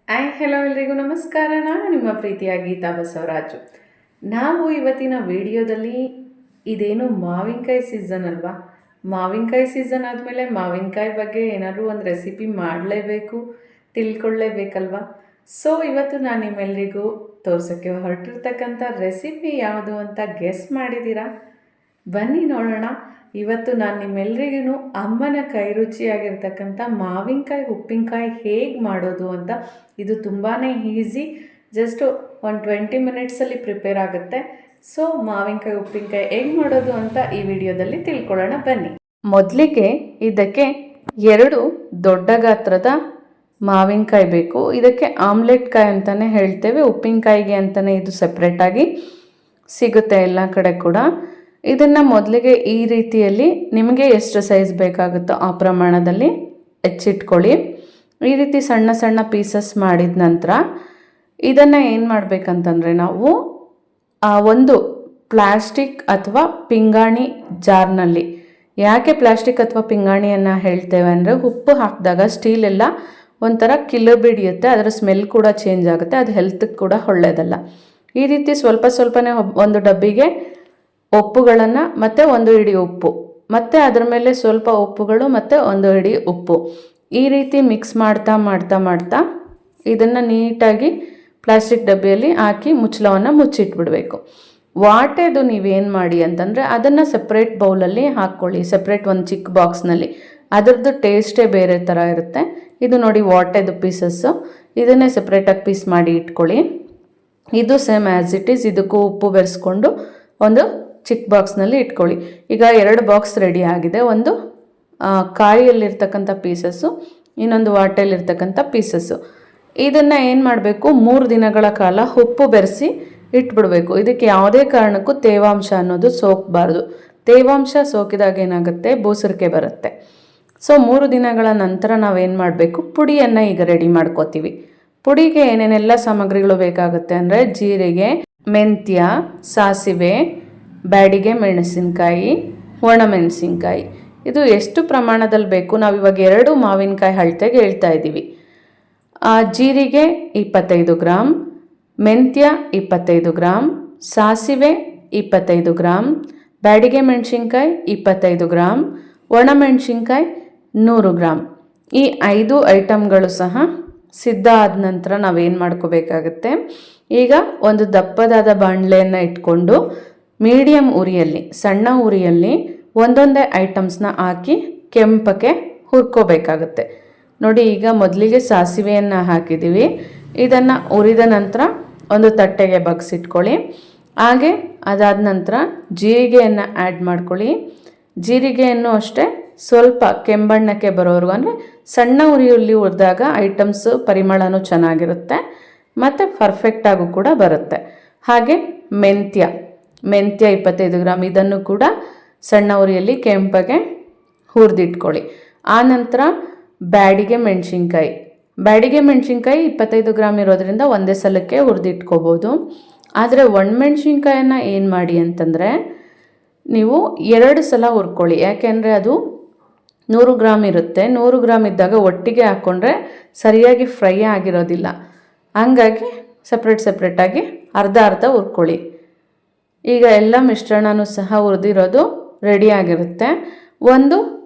Hello ಎಲ್ರಿಗೂ ನಮಸ್ಕಾರ. ನಾನು ನಿಮ್ಮ ಪ್ರೀತಿಯ ಗೀತಾ ಬಸವರಾಜು. ನಾವು ಇವತ್ತಿನ ವಿಡಿಯೋದಲ್ಲಿ ಇದೇನು ಮಾವಿನಕಾಯಿ ಸೀಸನ್ ಅಲ್ವಾ, ಮಾವಿನಕಾಯಿ ಸೀಸನ್ ಆದಮೇಲೆ ಮಾವಿನಕಾಯಿ ಬಗ್ಗೆ ಏನಾದರೂ ಒಂದು ರೆಸಿಪಿ ಮಾಡಲೇಬೇಕು, ತಿಳ್ಕೊಳ್ಳೇಬೇಕಲ್ವಾ. ಸೊ ಇವತ್ತು ನಾನು ನಿಮ್ಮೆಲ್ಲರಿಗೂ ತೋರ್ಸೋಕ್ಕೆ ಹೊರಟಿರ್ತಕ್ಕಂಥ ರೆಸಿಪಿ ಯಾವುದು ಅಂತ ಗೆಸ್ ಮಾಡಿದ್ದೀರಾ? ಬನ್ನಿ ನೋಡೋಣ. ಇವತ್ತು ನಾನು ನಿಮ್ಮೆಲ್ಲರಿಗೂ ಅಮ್ಮನ ಕೈ ರುಚಿಯಾಗಿರ್ತಕ್ಕಂಥ ಮಾವಿನಕಾಯಿ ಉಪ್ಪಿನಕಾಯಿ ಹೇಗೆ ಮಾಡೋದು ಅಂತ. ಇದು ತುಂಬಾ ಈಸಿ, ಜಸ್ಟ್ ಒಂದು 20 ಮಿನಿಟ್ಸಲ್ಲಿ ಪ್ರಿಪೇರ್ ಆಗುತ್ತೆ. ಸೊ ಮಾವಿನಕಾಯಿ ಉಪ್ಪಿನಕಾಯಿ ಹೇಗೆ ಮಾಡೋದು ಅಂತ ಈ ವಿಡಿಯೋದಲ್ಲಿ ತಿಳ್ಕೊಳ್ಳೋಣ ಬನ್ನಿ. ಮೊದಲಿಗೆ ಇದಕ್ಕೆ 2 ದೊಡ್ಡ ಗಾತ್ರದ ಮಾವಿನಕಾಯಿ ಬೇಕು. ಇದಕ್ಕೆ ಆಮ್ಲೆಟ್ ಕಾಯಿ ಅಂತಲೇ ಹೇಳ್ತೇವೆ, ಉಪ್ಪಿನಕಾಯಿಗೆ ಅಂತಲೇ ಇದು ಸಪ್ರೇಟಾಗಿ ಸಿಗುತ್ತೆ ಎಲ್ಲ ಕಡೆ ಕೂಡ. ಇದನ್ನು ಮೊದಲಿಗೆ ಈ ರೀತಿಯಲ್ಲಿ ನಿಮಗೆ ಎಷ್ಟು ಸೈಜ್ ಬೇಕಾಗುತ್ತೋ ಆ ಪ್ರಮಾಣದಲ್ಲಿ ಹೆಚ್ಚಿಟ್ಕೊಳ್ಳಿ. ಈ ರೀತಿ ಸಣ್ಣ ಸಣ್ಣ ಪೀಸಸ್ ಮಾಡಿದ ನಂತರ ಇದನ್ನು ಏನು ಮಾಡಬೇಕಂತಂದರೆ ನಾವು ಒಂದು ಪ್ಲಾಸ್ಟಿಕ್ ಅಥವಾ ಪಿಂಗಾಣಿ ಜಾರ್ನಲ್ಲಿ, ಯಾಕೆ ಪ್ಲಾಸ್ಟಿಕ್ ಅಥವಾ ಪಿಂಗಾಣಿಯನ್ನು ಹೇಳ್ತೇವೆ ಅಂದರೆ ಉಪ್ಪು ಹಾಕಿದಾಗ ಸ್ಟೀಲ್ ಎಲ್ಲ ಒಂಥರ ಕಿಲುಬಿಡಿಯುತ್ತೆ, ಅದರ ಸ್ಮೆಲ್ ಕೂಡ ಚೇಂಜ್ ಆಗುತ್ತೆ, ಅದು ಹೆಲ್ತ್ಗೆ ಕೂಡ ಒಳ್ಳೆಯದಲ್ಲ. ಈ ರೀತಿ ಸ್ವಲ್ಪ ಸ್ವಲ್ಪನೇ ಒಂದು ಡಬ್ಬಿಗೆ ಉಪ್ಪುಗಳನ್ನು ಮತ್ತು 1 ಹಿಡಿ ಉಪ್ಪು ಮತ್ತು ಅದರ ಮೇಲೆ ಸ್ವಲ್ಪ ಉಪ್ಪುಗಳು ಮತ್ತು 1 ಹಿಡಿ ಉಪ್ಪು ಈ ರೀತಿ ಮಿಕ್ಸ್ ಮಾಡ್ತಾ ಮಾಡ್ತಾ ಮಾಡ್ತಾ ಇದನ್ನು ನೀಟಾಗಿ ಪ್ಲಾಸ್ಟಿಕ್ ಡಬ್ಬಿಯಲ್ಲಿ ಹಾಕಿ ಮುಚ್ಚಳವನ್ನು ಮುಚ್ಚಿಟ್ಬಿಡಬೇಕು. ವಾಟೆದು ನೀವೇನು ಮಾಡಿ ಅಂತಂದರೆ ಅದನ್ನು ಸಪ್ರೇಟ್ ಬೌಲಲ್ಲಿ ಹಾಕ್ಕೊಳ್ಳಿ, ಸಪ್ರೇಟ್ ಒಂದು ಚಿಕ್ಕ ಬಾಕ್ಸ್ನಲ್ಲಿ. ಅದರದ್ದು ಟೇಸ್ಟೇ ಬೇರೆ ಥರ ಇರುತ್ತೆ. ಇದು ನೋಡಿ ವಾಟೆದು ಪೀಸಸ್ಸು, ಇದನ್ನೇ ಸಪ್ರೇಟಾಗಿ ಪೀಸ್ ಮಾಡಿ ಇಟ್ಕೊಳ್ಳಿ. ಇದು ಸೇಮ್ ಆ್ಯಸ್ ಇಟ್ ಈಸ್, ಇದಕ್ಕೂ ಉಪ್ಪು ಬೆರೆಸ್ಕೊಂಡು ಒಂದು ಚಿಕ್ಕ ಬಾಕ್ಸ್ನಲ್ಲಿ ಇಟ್ಕೊಳ್ಳಿ. ಈಗ 2 ಬಾಕ್ಸ್ ರೆಡಿ ಆಗಿದೆ. ಒಂದು ಕಾಯಿಯಲ್ಲಿರ್ತಕ್ಕಂಥ ಪೀಸಸ್ಸು, ಇನ್ನೊಂದು ವಾಟೆಯಲ್ಲಿರ್ತಕ್ಕಂಥ ಪೀಸಸ್ಸು. ಇದನ್ನು ಏನು ಮಾಡಬೇಕು, 3 ದಿನಗಳ ಕಾಲ ಉಪ್ಪು ಬೆರೆಸಿ ಇಟ್ಬಿಡಬೇಕು. ಇದಕ್ಕೆ ಯಾವುದೇ ಕಾರಣಕ್ಕೂ ತೇವಾಂಶ ಅನ್ನೋದು ಸೋಕಬಾರ್ದು. ತೇವಾಂಶ ಸೋಕಿದಾಗ ಏನಾಗುತ್ತೆ, ಬೂಸರಿಕೆ ಬರುತ್ತೆ. ಸೊ 3 ದಿನಗಳ ನಂತರ ನಾವೇನು ಮಾಡಬೇಕು, ಪುಡಿಯನ್ನು ಈಗ ರೆಡಿ ಮಾಡ್ಕೋತೀವಿ. ಪುಡಿಗೆ ಏನೇನೆಲ್ಲ ಸಾಮಗ್ರಿಗಳು ಬೇಕಾಗುತ್ತೆ ಅಂದರೆ ಜೀರಿಗೆ, ಮೆಂತ್ಯ, ಸಾಸಿವೆ, ಬ್ಯಾಡಿಗೆ ಮೆಣಸಿನ್ಕಾಯಿ, ಒಣಮೆಣಸಿನ್ಕಾಯಿ. ಇದು ಎಷ್ಟು ಪ್ರಮಾಣದಲ್ಲಿ ಬೇಕು, ನಾವಿವಾಗ 2 ಮಾವಿನಕಾಯಿ ಅಳತೆಗೆ ಹೇಳ್ತಾ ಇದ್ದೀವಿ. ಜೀರಿಗೆ 25 ಗ್ರಾಮ್, ಮೆಂತ್ಯ 25 ಗ್ರಾಮ್, ಸಾಸಿವೆ 25 ಗ್ರಾಮ್, ಬ್ಯಾಡಿಗೆ ಮೆಣಸಿನ್ಕಾಯಿ 25 ಗ್ರಾಮ್, ಒಣಮೆಣಸಿನ್ಕಾಯಿ 100 ಗ್ರಾಮ್. ಈ 5 ಐಟಮ್ಗಳು ಸಹ ಸಿದ್ಧ ಆದ ನಂತರ ನಾವೇನು ಮಾಡ್ಕೋಬೇಕಾಗತ್ತೆ, ಈಗ ಒಂದು ದಪ್ಪದಾದ ಬಾಣಲೆಯನ್ನು ಇಟ್ಕೊಂಡು ಮೀಡಿಯಮ್ ಉರಿಯಲ್ಲಿ, ಸಣ್ಣ ಉರಿಯಲ್ಲಿ ಒಂದೊಂದೇ ಐಟಮ್ಸ್ನ ಹಾಕಿ ಕೆಂಪಕ್ಕೆ ಹುರ್ಕೋಬೇಕಾಗುತ್ತೆ. ನೋಡಿ, ಈಗ ಮೊದಲಿಗೆ ಸಾಸಿವೆಯನ್ನು ಹಾಕಿದ್ದೀವಿ. ಇದನ್ನು ಉರಿದ ನಂತರ ಒಂದು ತಟ್ಟೆಗೆ ಬಗ್ಸಿಟ್ಕೊಳ್ಳಿ. ಹಾಗೆ ಅದಾದ ನಂತರ ಜೀರಿಗೆಯನ್ನು ಆ್ಯಡ್ ಮಾಡ್ಕೊಳ್ಳಿ. ಜೀರಿಗೆಯನ್ನು ಅಷ್ಟೇ ಸ್ವಲ್ಪ ಕೆಂಬಣ್ಣಕ್ಕೆ ಬರೋವರೆಗೂ, ಅಂದರೆ ಸಣ್ಣ ಉರಿಯಲ್ಲಿ ಹುರಿದಾಗ ಐಟಮ್ಸು ಪರಿಮಳನೂ ಚೆನ್ನಾಗಿರುತ್ತೆ ಮತ್ತು ಪರ್ಫೆಕ್ಟಾಗೂ ಕೂಡ ಬರುತ್ತೆ. ಹಾಗೆ ಮೆಂತ್ಯ 25 ಗ್ರಾಮ್, ಇದನ್ನು ಕೂಡ ಸಣ್ಣ ಉರಿಯಲ್ಲಿ ಕೆಂಪಗೆ ಹುರಿದಿಟ್ಕೊಳ್ಳಿ. ಆನಂತರ ಬ್ಯಾಡಿಗೆ ಮೆಣಸಿನ್ಕಾಯಿ 25 ಗ್ರಾಮ್ ಇರೋದ್ರಿಂದ ಒಂದೇ ಸಲಕ್ಕೆ ಹುರಿದಿಟ್ಕೋಬೋದು. ಆದರೆ ಒಣಮೆಣ್ಸಿನ್ಕಾಯನ್ನು ಏನು ಮಾಡಿ ಅಂತಂದರೆ ನೀವು 2 ಸಲ ಹುರ್ಕೊಳ್ಳಿ. ಯಾಕೆಂದರೆ ಅದು 100 ಗ್ರಾಮ್ ಇರುತ್ತೆ. 100 ಗ್ರಾಮ್ ಇದ್ದಾಗ ಒಟ್ಟಿಗೆ ಹಾಕ್ಕೊಂಡ್ರೆ ಸರಿಯಾಗಿ ಫ್ರೈ ಆಗಿರೋದಿಲ್ಲ. ಹಂಗಾಗಿ ಸಪ್ರೇಟಾಗಿ ಅರ್ಧ ಹುರ್ಕೊಳ್ಳಿ. ಈಗ ಎಲ್ಲ ಮಿಶ್ರಣನೂ ಸಹ ಹುರಿದಿರೋದು ರೆಡಿಯಾಗಿರುತ್ತೆ. ಒಂದು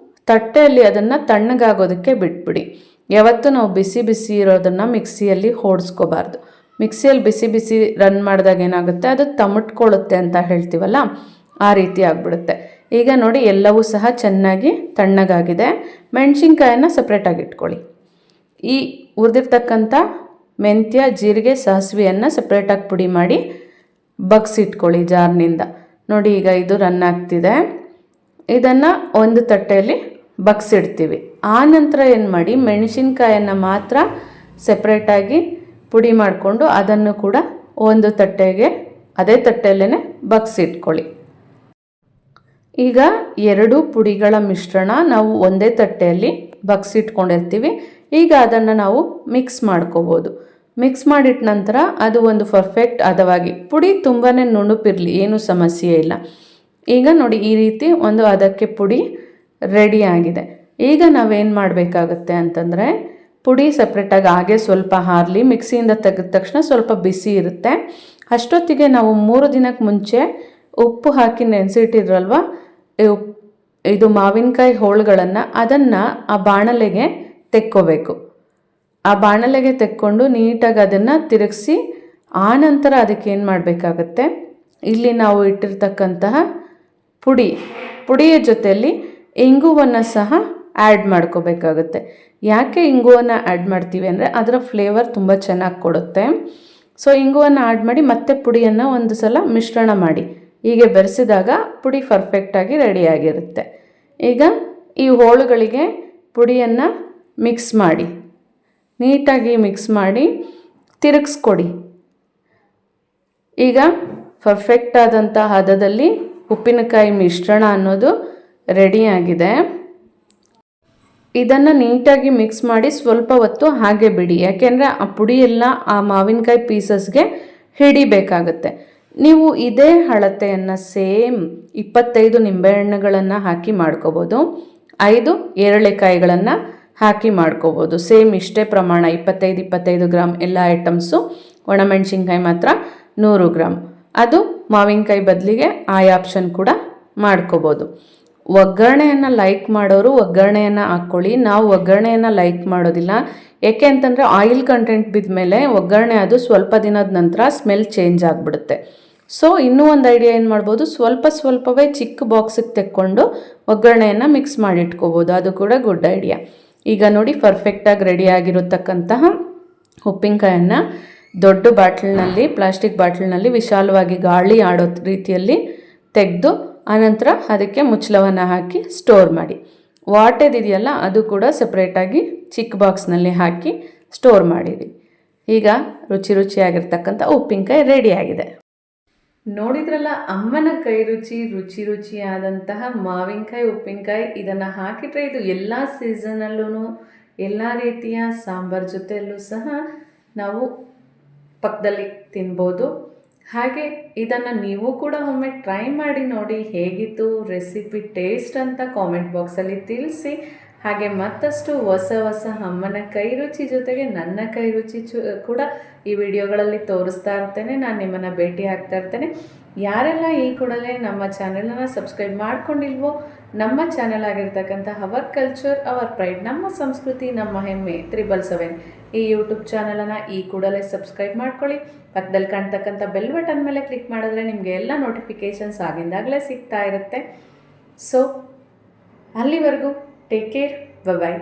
ತಟ್ಟೆಯಲ್ಲಿ ಅದನ್ನು ತಣ್ಣಗಾಗೋದಕ್ಕೆ ಬಿಟ್ಬಿಡಿ. ಯಾವತ್ತೂ ನಾವು ಬಿಸಿ ಇರೋದನ್ನು ಮಿಕ್ಸಿಯಲ್ಲಿ ಓಡಿಸ್ಕೋಬಾರ್ದು. ಮಿಕ್ಸಿಯಲ್ಲಿ ಬಿಸಿ ರನ್ ಮಾಡಿದಾಗ ಏನಾಗುತ್ತೆ, ಅದು ತಮಟ್ಕೊಳ್ಳುತ್ತೆ ಅಂತ ಹೇಳ್ತೀವಲ್ಲ, ಆ ರೀತಿ ಆಗಿಬಿಡುತ್ತೆ. ಈಗ ನೋಡಿ, ಎಲ್ಲವೂ ಸಹ ಚೆನ್ನಾಗಿ ತಣ್ಣಗಾಗಿದೆ. ಮೆಣಸಿನ್ಕಾಯನ್ನು ಸಪ್ರೇಟಾಗಿ ಇಟ್ಕೊಳ್ಳಿ. ಈ ಹುರಿದಿರ್ತಕ್ಕಂಥ ಮೆಂತ್ಯ, ಜೀರಿಗೆ, ಸಾಸಿವೆಯನ್ನು ಸಪ್ರೇಟಾಗಿ ಪುಡಿ ಮಾಡಿ ಬಗ್ಸಿಟ್ಕೊಳ್ಳಿ ಜಾರ್ನಿಂದ. ನೋಡಿ, ಈಗ ಇದು ರನ್ ಆಗ್ತಿದೆ. ಇದನ್ನು ಒಂದು ತಟ್ಟೆಯಲ್ಲಿ ಬಗ್ಸಿಡ್ತೀವಿ. ಆ ನಂತರ ಏನು ಮಾಡಿ, ಮೆಣಸಿನ್ಕಾಯನ್ನು ಮಾತ್ರ ಸಪ್ರೇಟಾಗಿ ಪುಡಿ ಮಾಡಿಕೊಂಡು ಅದನ್ನು ಕೂಡ ಒಂದು ತಟ್ಟೆಗೆ ಅದೇ ತಟ್ಟೆಯಲ್ಲೇ ಬಗ್ಸಿಟ್ಕೊಳ್ಳಿ. ಈಗ 2 ಪುಡಿಗಳ ಮಿಶ್ರಣ ನಾವು ಒಂದೇ ತಟ್ಟೆಯಲ್ಲಿ ಬಗ್ಸಿಟ್ಕೊಂಡಿರ್ತೀವಿ. ಈಗ ಅದನ್ನು ನಾವು ಮಿಕ್ಸ್ ಮಾಡ್ಕೋಬೋದು. ಮಿಕ್ಸ್ ಮಾಡಿಟ್ಟ ನಂತರ ಅದು ಒಂದು ಪರ್ಫೆಕ್ಟ್ ಹದವಾಗಿ, ಪುಡಿ ತುಂಬಾ ನುಣುಪಿರಲಿ, ಏನೂ ಸಮಸ್ಯೆ ಇಲ್ಲ. ಈಗ ನೋಡಿ, ಈ ರೀತಿ ಒಂದು ಅದಕ್ಕೆ ಪುಡಿ ರೆಡಿ ಆಗಿದೆ. ಈಗ ನಾವೇನು ಮಾಡಬೇಕಾಗುತ್ತೆ ಅಂತಂದರೆ ಪುಡಿ ಸಪ್ರೇಟಾಗಿ ಹಾಗೆ ಸ್ವಲ್ಪ ಹಾರಲಿ. ಮಿಕ್ಸಿಯಿಂದ ತೆಗೆದ ತಕ್ಷಣ ಸ್ವಲ್ಪ ಬಿಸಿ ಇರುತ್ತೆ. ಅಷ್ಟೊತ್ತಿಗೆ ನಾವು 3 ದಿನಕ್ಕೆ ಮುಂಚೆ ಉಪ್ಪು ಹಾಕಿ ನೆನೆಸಿಟ್ಟಿದ್ರಲ್ವ, ಇದು ಮಾವಿನಕಾಯಿ ಹೋಳುಗಳನ್ನು ಅದನ್ನು ಆ ಬಾಣಲೆಗೆ ತೆಕ್ಕೋಬೇಕು. ಆ ಬಾಣಲೆಗೆ ತೆಕ್ಕೊಂಡು ನೀಟಾಗಿ ಅದನ್ನು ತಿರುಗಿಸಿ ಆನಂತರ ಅದಕ್ಕೆ ಏನು ಮಾಡಬೇಕಾಗತ್ತೆ, ಇಲ್ಲಿ ನಾವು ಇಟ್ಟಿರ್ತಕ್ಕಂತಹ ಪುಡಿಯ ಜೊತೆಯಲ್ಲಿ ಇಂಗುವನ್ನು ಸಹ ಆ್ಯಡ್ ಮಾಡ್ಕೋಬೇಕಾಗುತ್ತೆ. ಯಾಕೆ ಇಂಗುವನ್ನು ಆ್ಯಡ್ ಮಾಡ್ತೀವಿ ಅಂದರೆ ಅದರ ಫ್ಲೇವರ್ ತುಂಬ ಚೆನ್ನಾಗಿ ಕೊಡುತ್ತೆ. ಸೊ ಇಂಗುವನ್ನು ಆ್ಯಡ್ ಮಾಡಿ ಮತ್ತೆ ಪುಡಿಯನ್ನು ಒಂದು ಸಲ ಮಿಶ್ರಣ ಮಾಡಿ ಹೀಗೆ ಬೆರೆಸಿದಾಗ ಪುಡಿ ಪರ್ಫೆಕ್ಟಾಗಿ ರೆಡಿಯಾಗಿರುತ್ತೆ. ಈಗ ಈ ಹೋಳುಗಳಿಗೆ ಪುಡಿಯನ್ನು ಮಿಕ್ಸ್ ಮಾಡಿ, ನೀಟಾಗಿ ಮಿಕ್ಸ್ ಮಾಡಿ ತಿರುಗಿಸ್ಕೊಡಿ. ಈಗ ಪರ್ಫೆಕ್ಟ್ ಆದಂಥ ಹದದಲ್ಲಿ ಉಪ್ಪಿನಕಾಯಿ ಮಿಶ್ರಣ ಅನ್ನೋದು ರೆಡಿಯಾಗಿದೆ. ಇದನ್ನು ನೀಟಾಗಿ ಮಿಕ್ಸ್ ಮಾಡಿ ಸ್ವಲ್ಪ ಹೊತ್ತು ಹಾಗೆ ಬಿಡಿ, ಯಾಕೆಂದರೆ ಆ ಪುಡಿ ಎಲ್ಲ ಆ ಮಾವಿನಕಾಯಿ ಪೀಸಸ್ಗೆ ಹಿಡಿಬೇಕಾಗತ್ತೆ. ನೀವು ಇದೇ ಅಳತೆಯನ್ನು ಸೇಮ್ 25 ನಿಂಬೆಹಣ್ಣುಗಳನ್ನು ಹಾಕಿ ಮಾಡ್ಕೋಬೋದು, 5 ಏರಳೆಕಾಯಿಗಳನ್ನು ಹಾಕಿ ಮಾಡ್ಕೋಬೋದು. ಸೇಮ್ ಇಷ್ಟೇ ಪ್ರಮಾಣ, 25 ಗ್ರಾಮ್ ಎಲ್ಲ ಐಟಮ್ಸು. ಒಣಮೆಣಸಿನ್ಕಾಯಿ ಮಾತ್ರ 100 ಗ್ರಾಮ್. ಅದು ಮಾವಿನಕಾಯಿ ಬದಲಿಗೆ ಆಪ್ಷನ್ ಕೂಡ ಮಾಡ್ಕೋಬೋದು. ಒಗ್ಗರಣೆಯನ್ನು ಲೈಕ್ ಮಾಡೋರು ಒಗ್ಗರಣೆಯನ್ನು ಹಾಕ್ಕೊಳ್ಳಿ. ನಾವು ಒಗ್ಗರಣೆಯನ್ನು ಲೈಕ್ ಮಾಡೋದಿಲ್ಲ. ಏಕೆ ಅಂತಂದರೆ ಆಯಿಲ್ ಕಂಟೆಂಟ್ ಬಿದ್ದ ಮೇಲೆ ಒಗ್ಗರಣೆ ಅದು ಸ್ವಲ್ಪ ದಿನದ ನಂತರ ಸ್ಮೆಲ್ ಚೇಂಜ್ ಆಗಿಬಿಡುತ್ತೆ. ಸೊ ಇನ್ನೂ ಒಂದು ಐಡಿಯಾ ಏನು ಮಾಡ್ಬೋದು, ಸ್ವಲ್ಪವೇ ಚಿಕ್ಕ ಬಾಕ್ಸಿಗೆ ತೆಕ್ಕೊಂಡು ಒಗ್ಗರಣೆಯನ್ನು ಮಿಕ್ಸ್ ಮಾಡಿಟ್ಕೋಬೋದು. ಅದು ಕೂಡ ಗುಡ್ ಐಡಿಯಾ. ಈಗ ನೋಡಿ ಪರ್ಫೆಕ್ಟಾಗಿ ರೆಡಿಯಾಗಿರತಕ್ಕಂತಹ ಉಪ್ಪಿನಕಾಯನ್ನು ದೊಡ್ಡ ಬಾಟ್ಲಿನಲ್ಲಿ, ಪ್ಲಾಸ್ಟಿಕ್ ಬಾಟ್ಲಿನಲ್ಲಿ ವಿಶಾಲವಾಗಿ ಗಾಳಿ ಆಡೋ ರೀತಿಯಲ್ಲಿ ತೆಗೆದು ಆನಂತರ ಅದಕ್ಕೆ ಮುಚ್ಚಳವನ್ನು ಹಾಕಿ ಸ್ಟೋರ್ ಮಾಡಿ. ವಾಟೆದಿದೆಯಲ್ಲ ಅದು ಕೂಡ ಸಪ್ರೇಟಾಗಿ ಚಿಕ್ಕ ಬಾಕ್ಸ್ನಲ್ಲಿ ಹಾಕಿ ಸ್ಟೋರ್ ಮಾಡಿರಿ. ಈಗ ರುಚಿಯಾಗಿರ್ತಕ್ಕಂಥ ಉಪ್ಪಿನಕಾಯಿ ರೆಡಿಯಾಗಿದೆ. ನೋಡಿದ್ರಲ್ಲ, ಅಮ್ಮನ ಕೈ ರುಚಿಯಾದಂತಹ ಮಾವಿನಕಾಯಿ ಉಪ್ಪಿನಕಾಯಿ. ಇದನ್ನು ಹಾಕಿಟ್ರೆ ಇದು ಎಲ್ಲ ಸೀಸನಲ್ಲೂ ಎಲ್ಲ ರೀತಿಯ ಸಾಂಬಾರ್ ಜೊತೆಯಲ್ಲೂ ಸಹ ನಾವು ಪಕ್ಕದಲ್ಲಿ ತಿನ್ಬೋದು. ಹಾಗೆ ಇದನ್ನು ನೀವು ಕೂಡ ಒಮ್ಮೆ ಟ್ರೈ ಮಾಡಿ ನೋಡಿ, ಹೇಗಿತ್ತು ರೆಸಿಪಿ, ಟೇಸ್ಟ್ ಅಂತ ಕಾಮೆಂಟ್ ಬಾಕ್ಸಲ್ಲಿ ತಿಳಿಸಿ. ಹಾಗೆ ಮತ್ತಷ್ಟು ಹೊಸ ಅಮ್ಮನ ಕೈ ರುಚಿ ಜೊತೆಗೆ ನನ್ನ ಕೈ ರುಚಿ ಕೂಡ ಈ ವಿಡಿಯೋಗಳಲ್ಲಿ ತೋರಿಸ್ತಾ ಇರ್ತೇನೆ. ನಾನು ನಿಮ್ಮನ್ನು ಭೇಟಿ ಆಗ್ತಾ ಇರ್ತೇನೆ. ಯಾರೆಲ್ಲ ಈ ಕೂಡಲೇ ನಮ್ಮ ಚಾನೆಲನ್ನು ಸಬ್ಸ್ಕ್ರೈಬ್ ಮಾಡ್ಕೊಂಡಿಲ್ವೋ, ನಮ್ಮ ಚಾನೆಲ್ ಆಗಿರ್ತಕ್ಕಂಥ ಅವರ್ ಕಲ್ಚರ್ ಅವರ್ ಪ್ರೈಡ್, ನಮ್ಮ ಸಂಸ್ಕೃತಿ ನಮ್ಮ ಹೆಮ್ಮೆ 777 ಈ ಯೂಟ್ಯೂಬ್ ಚಾನಲನ್ನು ಈ ಕೂಡಲೇ ಸಬ್ಸ್ಕ್ರೈಬ್ ಮಾಡ್ಕೊಳ್ಳಿ. ಪಕ್ಕದಲ್ಲಿ ಕಾಣ್ತಕ್ಕಂಥ ಬೆಲ್ ಬಟನ್ ಮೇಲೆ ಕ್ಲಿಕ್ ಮಾಡಿದ್ರೆ ನಿಮಗೆ ಎಲ್ಲ ನೋಟಿಫಿಕೇಷನ್ಸ್ ಆಗಿಂದಾಗಲೇ ಸಿಗ್ತಾ ಇರುತ್ತೆ. ಸೊ ಅಲ್ಲಿವರೆಗೂ ಟೇಕ್ ಕೇರ್, ಬಾಯ್.